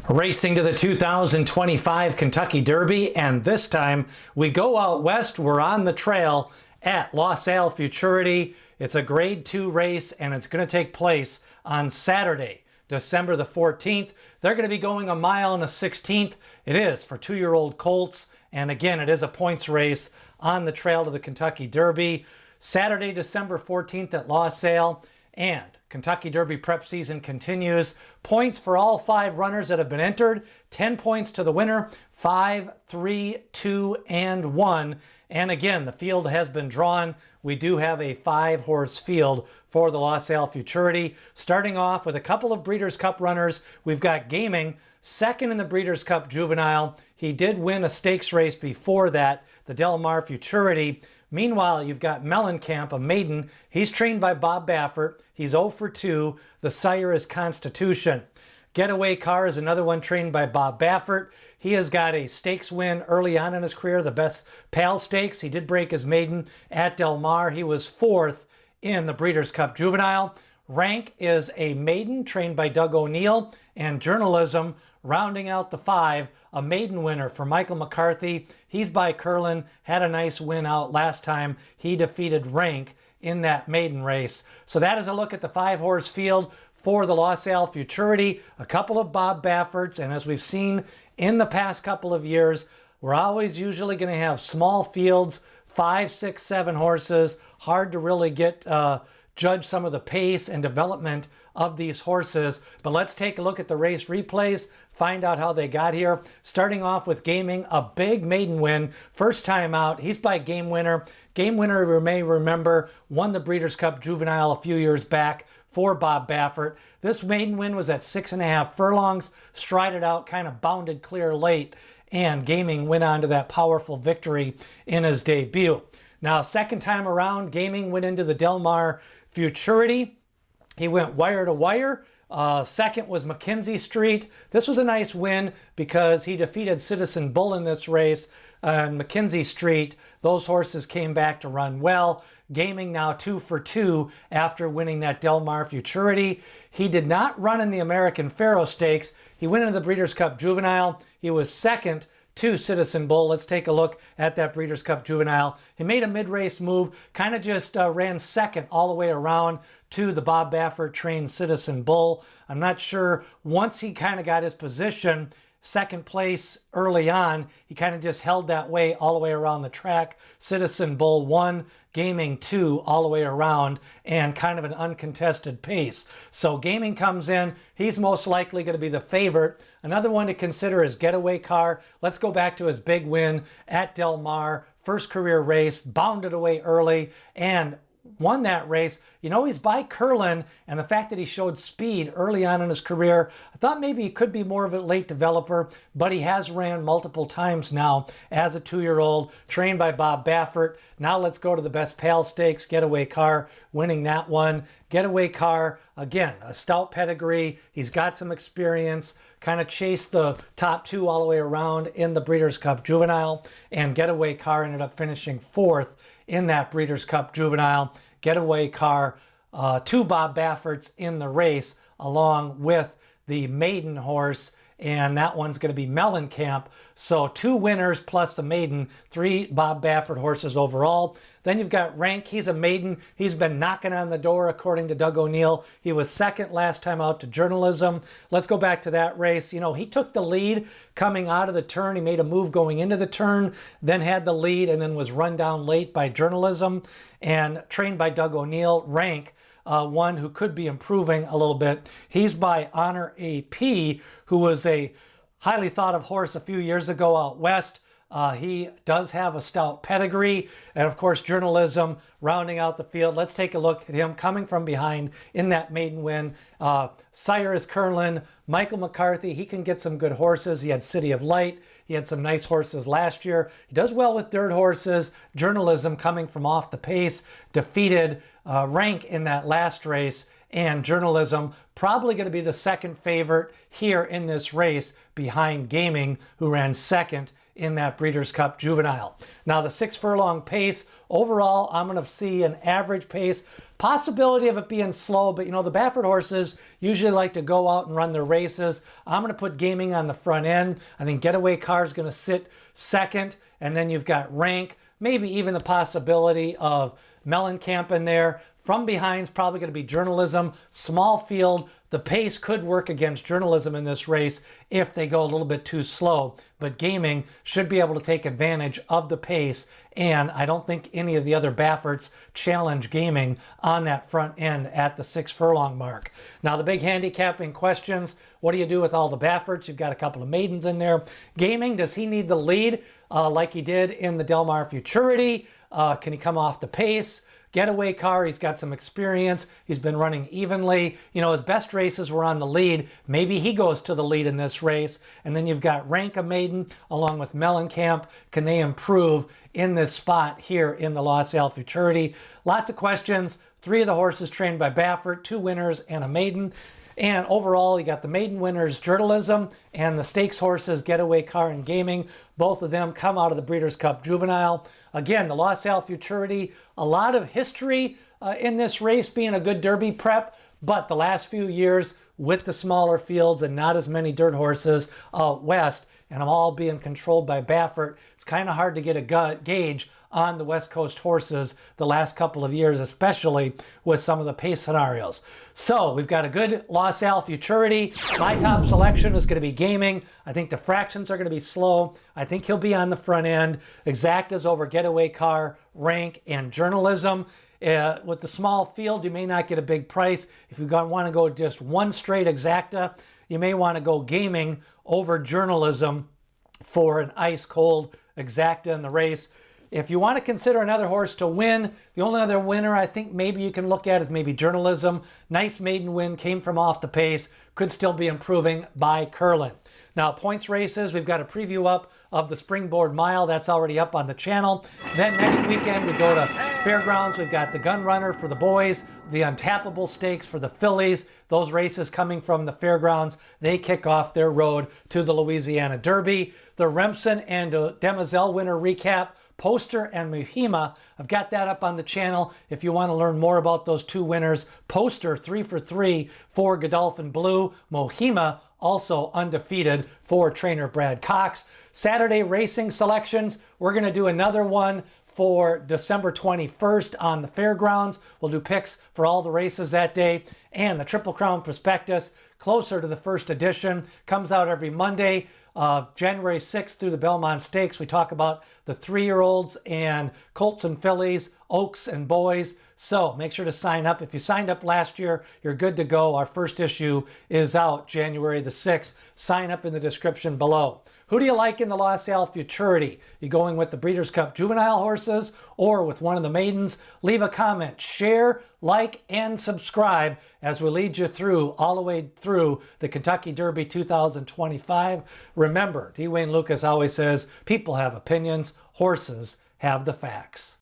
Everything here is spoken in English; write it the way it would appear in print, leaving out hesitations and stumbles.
Racing to the 2025 Kentucky Derby, and this time we go out west. We're on the trail at Los Al Futurity. It's a Grade 2 race, and it's going to take place on Saturday, December the 14th. They're going to be going 1 mile and a 16th. It is for 2-year-old colts, and again, it is a points race on the trail to the Kentucky Derby. Saturday, December 14th at Los Al, and Kentucky Derby prep season continues. Points for all 5 runners that have been entered. 10 points to the winner. 5, 3, 2, and 1. And again, the field has been drawn. We do have a 5-horse field for the Los Al Futurity. Starting off with a couple of Breeders' Cup runners. We've got Gaming, second in the Breeders' Cup Juvenile. He did win a stakes race before that, the Del Mar Futurity. Meanwhile, you've got Mellencamp, a maiden. He's trained by Bob Baffert. He's 0 for 2. The sire is Constitution. Getaway Car is another one trained by Bob Baffert. He has got a stakes win early on in his career, the Best Pal Stakes. He did break his maiden at Del Mar. He was 4th in the Breeders' Cup Juvenile. Rank is a maiden trained by Doug O'Neill. And Journalism, rounding out the 5, a maiden winner for Michael McCarthy. He's by Curlin, had a nice win out last time. He defeated Rank in that maiden race. So that is a look at the 5-horse field for the Los Al Futurity. A couple of Bob Bafferts, and as we've seen in the past couple of years, we're always usually going to have small fields, 5, 6, 7 horses. Hard to really get judge some of the pace and development of these horses. But let's take a look at the race replays, find out how they got here. Starting off with Gaming, a big maiden win. First time out, he's by Game Winner. Game Winner, you may remember, won the Breeders' Cup Juvenile a few years back for Bob Baffert. This maiden win was at 6.5 furlongs, strided out, kind of bounded clear late, and Gaming went on to that powerful victory in his debut. Now, second time around, Gaming went into the Del Mar Futurity. He went wire to wire. Second was Mackenzie Street. This was a nice win because he defeated Citizen Bull in this race. And Mackenzie Street, those horses came back to run well. Gaming now 2 for 2 after winning that Del Mar Futurity. He did not run in the American Pharoah Stakes. He went into the Breeders' Cup Juvenile. He was second to Citizen Bull. Let's take a look at that Breeders' Cup Juvenile. He made a mid-race move, kind of just ran second all the way around to the Bob Baffert trained Citizen Bull. I'm not sure, once he kind of got his position, second place early on, he kind of just held that way all the way around the track. Citizen Bull 1, Gaming 2 all the way around, and kind of an uncontested pace. So Gaming comes in. He's most likely going to be the favorite. Another one to consider is Getaway Car. Let's go back to his big win at Del Mar. First career race, bounded away early, and won that race. You know, he's by Curlin, and the fact that he showed speed early on in his career, I thought maybe he could be more of a late developer, but he has ran multiple times now as a 2-year-old, trained by Bob Baffert. Now let's go to the Best Pal Stakes, Getaway Car, winning that one. Getaway Car, again, a stout pedigree. He's got some experience, kind of chased the top 2 all the way around in the Breeders' Cup Juvenile, and Getaway Car ended up finishing 4th in that Breeders' Cup Juvenile. Getaway Car, 2 Bob Bafferts in the race, along with the maiden horse, and that one's going to be Mellencamp. So 2 winners plus the maiden, 3 Bob Baffert horses overall. Then you've got Rank. He's a maiden. He's been knocking on the door, according to Doug O'Neill. He was second last time out to Journalism. Let's go back to that race. You know, he took the lead coming out of the turn. He made a move going into the turn, then had the lead, and then was run down late by Journalism. And trained by Doug O'Neill, Rank, one who could be improving a little bit. He's by Honor AP, who was a highly thought of horse a few years ago out west. He does have a stout pedigree, and of course Journalism rounding out the field. Let's take a look at him coming from behind in that maiden win. Sire is Curlin, Michael McCarthy. He can get some good horses. He had City of Light. He had some nice horses last year. He does well with dirt horses. Journalism coming from off the pace, defeated Rank in that last race, and Journalism probably going to be the second favorite here in this race behind Gaming, who ran second in that Breeders' Cup Juvenile. Now the 6 furlong pace, overall, I'm going to see an average pace. Possibility of it being slow, but you know, the Baffert horses usually like to go out and run their races. I'm going to put Gaming on the front end. I think Getaway Car is going to sit second, and then you've got Rank, maybe even the possibility of Mellencamp in there. From behind is probably going to be Journalism. Small field. The pace could work against Journalism in this race if they go a little bit too slow. But Gaming should be able to take advantage of the pace. And I don't think any of the other Bafferts challenge Gaming on that front end at the 6 furlong mark. Now the big handicapping questions. What do you do with all the Bafferts? You've got a couple of maidens in there. Gaming, does he need the lead like he did in the Del Mar Futurity? Can he come off the pace? Getaway Car, he's got some experience. He's been running evenly. You know, his best races were on the lead. Maybe he goes to the lead in this race. And then you've got Rank, a maiden, along with Mellencamp. Can they improve in this spot here in the Los Al Futurity? Lots of questions. 3 of the horses trained by Baffert, 2 winners and a maiden. And overall, you got the maiden winners, Journalism, and the stakes horses, Getaway Car and Gaming. Both of them come out of the Breeders' Cup Juvenile. Again, the Los Al Futurity, a lot of history in this race being a good Derby prep, but the last few years with the smaller fields and not as many dirt horses out west, and them all being controlled by Baffert, it's kind of hard to get a gauge on the West Coast horses the last couple of years, especially with some of the pace scenarios. So we've got a good Los Al Futurity. My top selection is going to be Gaming. I think the fractions are going to be slow. I think he'll be on the front end. Exactas over Getaway Car, Rank, and Journalism. With the small field, you may not get a big price. If you want to go just one straight Exacta, you may want to go Gaming over Journalism for an ice cold Exacta in the race. If you want to consider another horse to win, the only other winner I think maybe you can look at is maybe Journalism. Nice maiden win, came from off the pace, could still be improving by Curlin. Now, points races, we've got a preview up of the Springboard Mile. That's already up on the channel. Then next weekend, we go to Fairgrounds. We've got the Gun Runner for the boys, the Untappable Stakes for the fillies. Those races coming from the Fairgrounds, they kick off their road to the Louisiana Derby. The Remsen and Demoiselle winner recap, Poster and Mohima. I've got that up on the channel if you want to learn more about those 2 winners. Poster 3 for 3 for Godolphin Blue. Mohima also undefeated for trainer Brad Cox. Saturday racing selections. We're going to do another one for December 21st on the Fairgrounds. We'll do picks for all the races that day. And the Triple Crown Prospectus, closer to the first edition, comes out every Monday. January 6th through the Belmont Stakes, we talk about the 3-year-olds and colts and fillies, oaks and boys. So make sure to sign up. If you signed up last year, you're good to go. Our first issue is out January the 6th. Sign up in the description below. Who do you like in the Los Al Futurity? You going with the Breeders' Cup Juvenile horses or with one of the maidens? Leave a comment, share, like, and subscribe as we lead you through, all the way through the Kentucky Derby 2025. Remember, D. Wayne Lucas always says, people have opinions, horses have the facts.